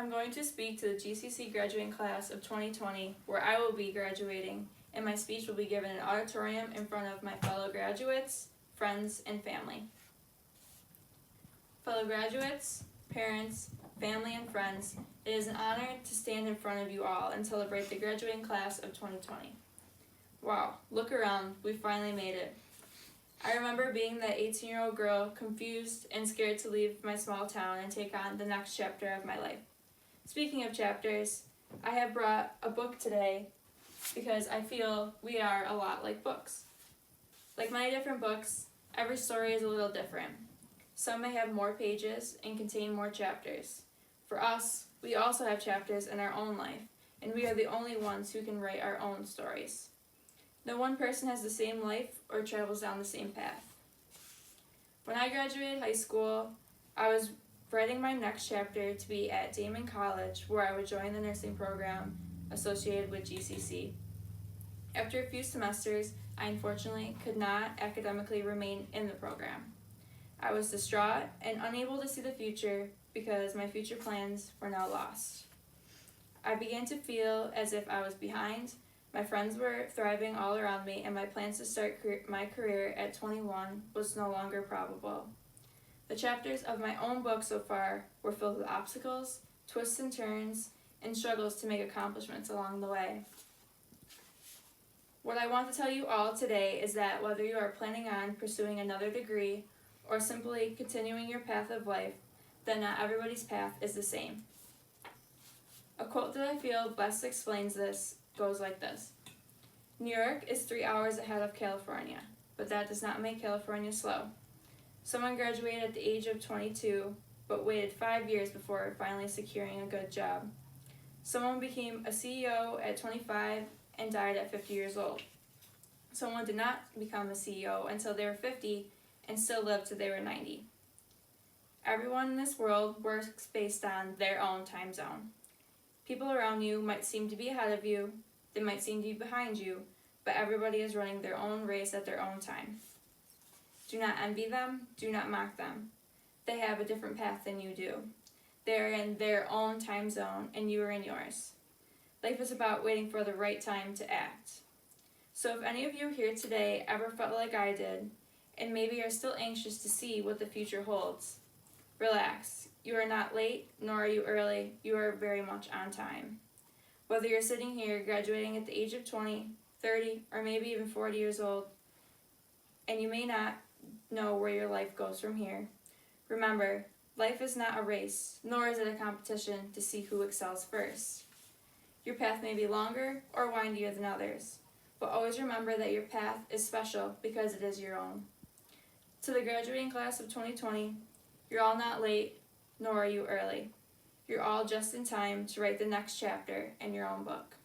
I'm going to speak to the GCC graduating class of 2020, where I will be graduating, and my speech will be given in an auditorium in front of my fellow graduates, friends, and family. Fellow graduates, parents, family, and friends, it is an honor to stand in front of you all and celebrate the graduating class of 2020. Wow, look around, we finally made it. I remember being that 18-year-old girl, confused and scared to leave my small town and take on the next chapter of my life. Speaking of chapters, I have brought a book today because I feel we are a lot like books. Like many different books, every story is a little different. Some may have more pages and contain more chapters. For us, we also have chapters in our own life, and we are the only ones who can write our own stories. No one person has the same life or travels down the same path. When I graduated high school, I was writing my next chapter to be at Damon College, where I would join the nursing program associated with GCC. After a few semesters, I unfortunately could not academically remain in the program. I was distraught and unable to see the future because my future plans were now lost. I began to feel as if I was behind. My friends were thriving all around me, and my plans to start my career at 21 was no longer probable. The chapters of my own book so far were filled with obstacles, twists and turns, and struggles to make accomplishments along the way. What I want to tell you all today is that whether you are planning on pursuing another degree or simply continuing your path of life, then not everybody's path is the same. A quote that I feel best explains this goes like this: New York is 3 hours ahead of California, but that does not make California slow. Someone graduated at the age of 22, but waited 5 years before finally securing a good job. Someone became a CEO at 25 and died at 50 years old. Someone did not become a CEO until they were 50 and still lived till they were 90. Everyone in this world works based on their own time zone. People around you might seem to be ahead of you, they might seem to be behind you, but everybody is running their own race at their own time. Do not envy them, do not mock them. They have a different path than you do. They are in their own time zone and you are in yours. Life is about waiting for the right time to act. So if any of you here today ever felt like I did, and maybe are still anxious to see what the future holds, relax. You are not late, nor are you early. You are very much on time. Whether you're sitting here graduating at the age of 20, 30, or maybe even 40 years old, and you may not know where your life goes from here, remember, life is not a race, nor is it a competition to see who excels first. Your path may be longer or windier than others, but always remember that your path is special because it is your own. To the graduating class of 2020, you're all not late, nor are you early. You're all just in time to write the next chapter in your own book.